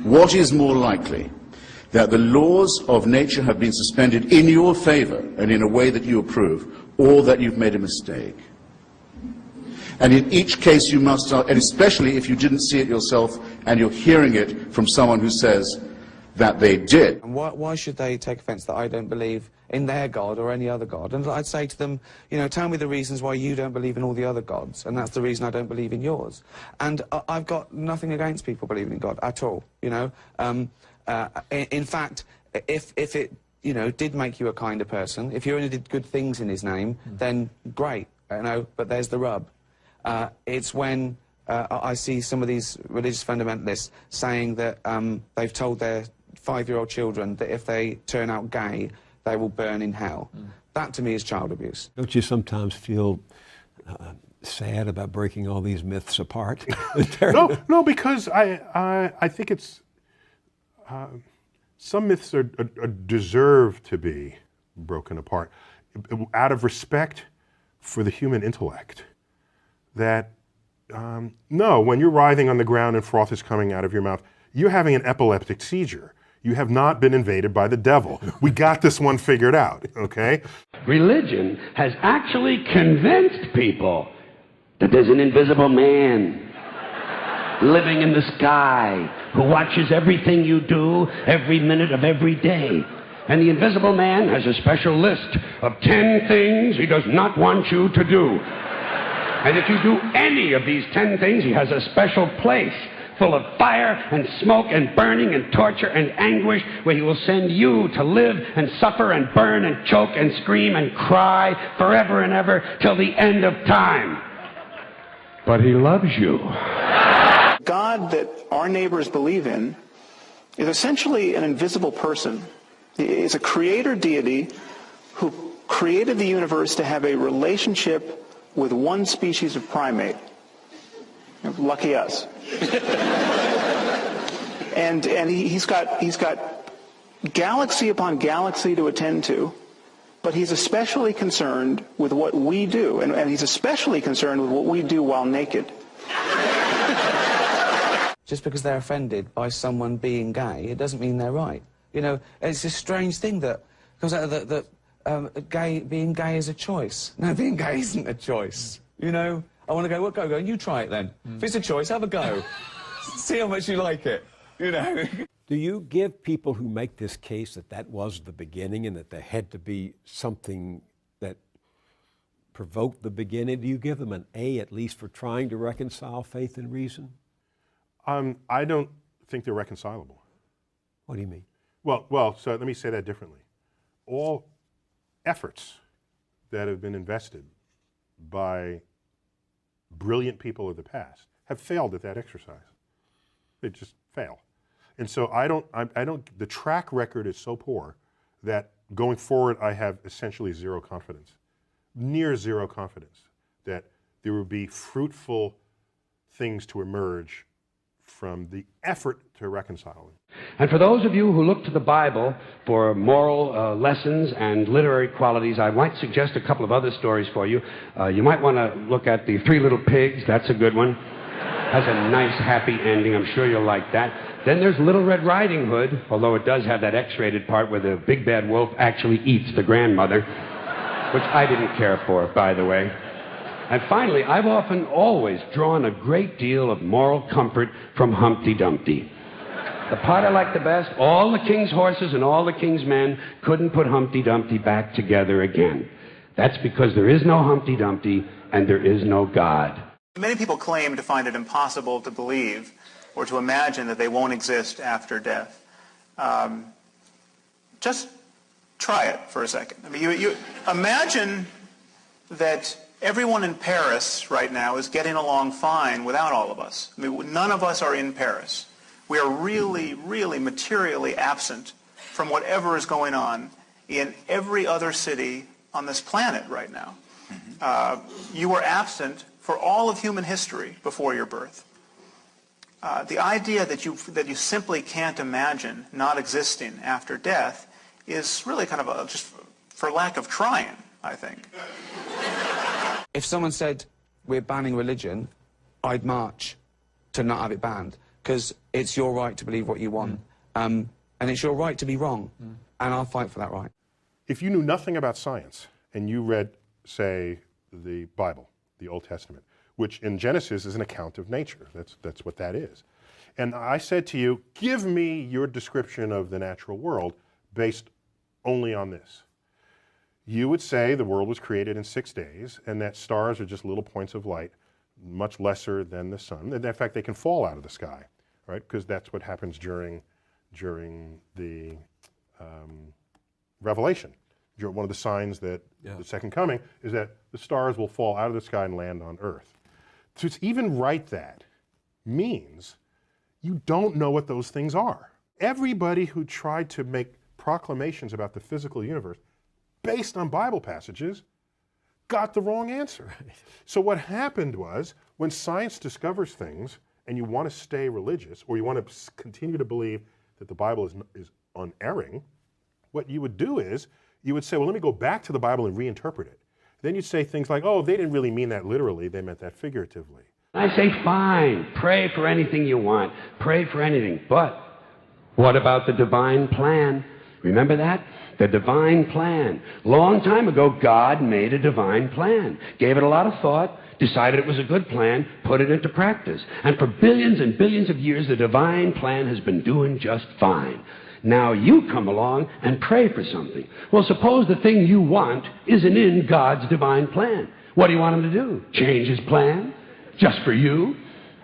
What is more likely? That the laws of nature have been suspended in your favor and in a way that you approve, or that you've made a mistake? And in each case you must, and especially if you didn't see it yourself and you're hearing it from someone who says that they did. And why should they take offense that I don't believe in their God or any other God? And I'd say to them, you know, tell me the reasons why you don't believe in all the other gods, and that's the reason I don't believe in yours. And I've got nothing against people believing in God at all, you know. In fact, if it, you know, did make you a kinder person, if you only did good things in his name, then great, you know, but there's the rub. It's when I see some of these religious fundamentalists saying that they've told their 5-year-old children that if they turn out gay, they will burn in hell. That, to me, is child abuse. Don't you sometimes feel sad about breaking all these myths apart? No, because I think it's... some myths deserve to be broken apart out of respect for the human intellect. That, no, when you're writhing on the ground and froth is coming out of your mouth, you're having an epileptic seizure. You have not been invaded by the devil. We got this one figured out, okay? Religion has actually convinced people that there's an invisible man living in the sky who watches everything you do every minute of every day. And the invisible man has a special list of 10 things he does not want you to do. And if you do any of these 10 things, he has a special place full of fire and smoke and burning and torture and anguish, where he will send you to live and suffer and burn and choke and scream and cry forever and ever till the end of time. But he loves you. God that our neighbors believe in is essentially an invisible person. He is a creator deity who created the universe to have a relationship with one species of primate. Lucky us. and he's got galaxy upon galaxy to attend to, but he's especially concerned with what we do, and he's especially concerned with what we do while naked. Just because they're offended by someone being gay, it doesn't mean they're right. You know, it's a strange thing that comes out of that being gay is a choice. No, being gay isn't a choice. You know, I want to go, well, go, and you try it then. If it's a choice, have a go. See how much you like it, you know. Do you give people who make this case that that was the beginning and that there had to be something that provoked the beginning, do you give them an A at least for trying to reconcile faith and reason? I don't think they're reconcilable. What do you mean? Well, so let me say that differently. All efforts that have been invested by brilliant people of the past have failed at that exercise. They just fail. And so the track record is so poor that going forward I have essentially zero confidence, near zero confidence, that there will be fruitful things to emerge from the effort to reconcile it. And for those of you who look to the Bible for moral lessons and literary qualities, I might suggest a couple of other stories for you. You might want to look at The Three Little Pigs. That's a good one. Has a nice, happy ending. I'm sure you'll like that. Then there's Little Red Riding Hood, although it does have that X-rated part where the big bad wolf actually eats the grandmother, which I didn't care for, by the way. And finally, I've often always drawn a great deal of moral comfort from Humpty Dumpty. The part I like the best, all the king's horses and all the king's men couldn't put Humpty Dumpty back together again. That's because there is no Humpty Dumpty and there is no God. Many people claim to find it impossible to believe or to imagine that they won't exist after death. Just try it for a second. I mean, you imagine that everyone in Paris right now is getting along fine without all of us. I mean, none of us are in Paris. We are really, really materially absent from whatever is going on in every other city on this planet right now. You were absent for all of human history before your birth. The idea that you simply can't imagine not existing after death is really kind of just for lack of trying, I think. If someone said, we're banning religion, I'd march to not have it banned. because it's your right to believe what you want. And it's your right to be wrong. And I'll fight for that right. If you knew nothing about science and you read, say, the Bible, the Old Testament, which in Genesis is an account of nature, that's what that is. And I said to you, give me your description of the natural world based only on this. You would say the world was created in 6 days and that stars are just little points of light, much lesser than the sun. And in fact, they can fall out of the sky, right? Because that's what happens during the Revelation. One of the signs that the second coming is that the stars will fall out of the sky and land on earth. So to even write that means you don't know what those things are. Everybody who tried to make proclamations about the physical universe based on Bible passages got the wrong answer. Right. So what happened was, when science discovers things and you want to stay religious, or you want to continue to believe that the Bible is unerring, what you would do is, you would say, well, let me go back to the Bible and reinterpret it. Then you'd say things like, oh, they didn't really mean that literally, they meant that figuratively. I say, fine, pray for anything you want, pray for anything, but what about the divine plan? Remember that? The divine plan. Long time ago, God made a divine plan, gave it a lot of thought, decided it was a good plan, put it into practice. And for billions and billions of years, the divine plan has been doing just fine. Now you come along and pray for something. Well, suppose the thing you want isn't in God's divine plan. What do you want him to do? Change his plan? Just for you?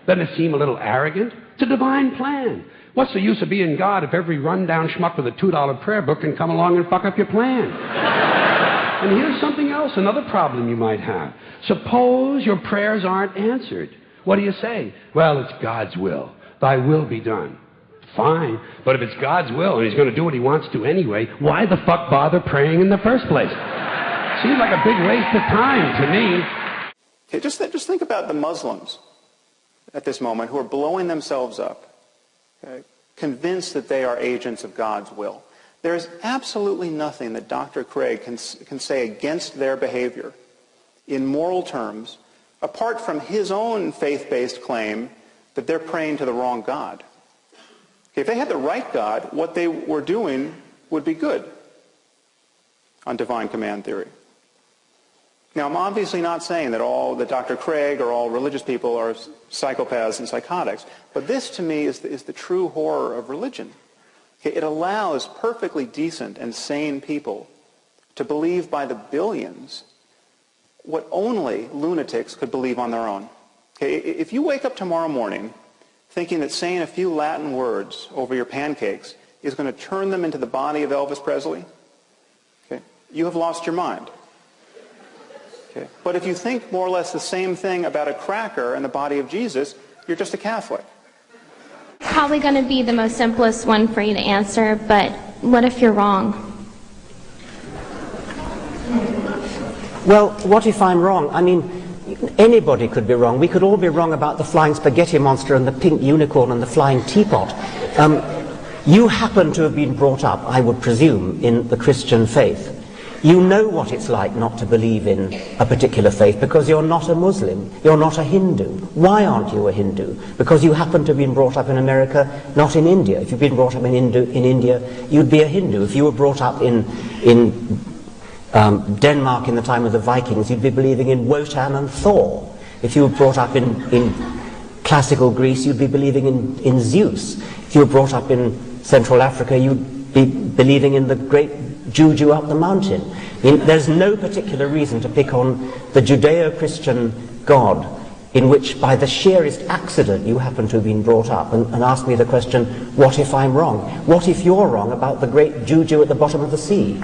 Doesn't it seem a little arrogant? It's a divine plan. What's the use of being God if every rundown schmuck with a $2 prayer book can come along and fuck up your plan? And here's something else, another problem you might have. Suppose your prayers aren't answered. What do you say? Well, it's God's will. Thy will be done. Fine, but if it's God's will and he's going to do what he wants to anyway, why the fuck bother praying in the first place? Seems like a big waste of time to me. Okay, just think about the Muslims at this moment who are blowing themselves up, okay, convinced that they are agents of God's will. There is absolutely nothing that Dr. Craig can say against their behavior in moral terms, apart from his own faith-based claim that they're praying to the wrong God. Okay, if they had the right God, what they were doing would be good on divine command theory. Now, I'm obviously not saying that Dr. Craig or all religious people are psychopaths and psychotics, but this to me is the true horror of religion. Okay, it allows perfectly decent and sane people to believe by the billions what only lunatics could believe on their own. Okay, if you wake up tomorrow morning thinking that saying a few Latin words over your pancakes is going to turn them into the body of Elvis Presley, okay, you have lost your mind. Okay. But if you think more or less the same thing about a cracker and the body of Jesus, you're just a Catholic. Probably going to be the most simplest one for you to answer, but what if you're wrong? Well, what if I'm wrong? I mean, anybody could be wrong. We could all be wrong about the flying spaghetti monster and the pink unicorn and the flying teapot. You happen to have been brought up, I would presume, in the Christian faith. You know what it's like not to believe in a particular faith because you're not a Muslim, you're not a Hindu. Why aren't you a Hindu? Because you happen to have been brought up in America, not in India. If you've been brought up in India, you'd be a Hindu. If you were brought up in Denmark in the time of the Vikings, you'd be believing in Wotan and Thor. If you were brought up in classical Greece, you'd be believing in Zeus. If you were brought up in Central Africa, you'd be believing in the great Juju up the mountain. I mean, there's no particular reason to pick on the Judeo-Christian God in which by the sheerest accident you happen to have been brought up and ask me the question, what if I'm wrong? What if you're wrong about the great Juju at the bottom of the sea?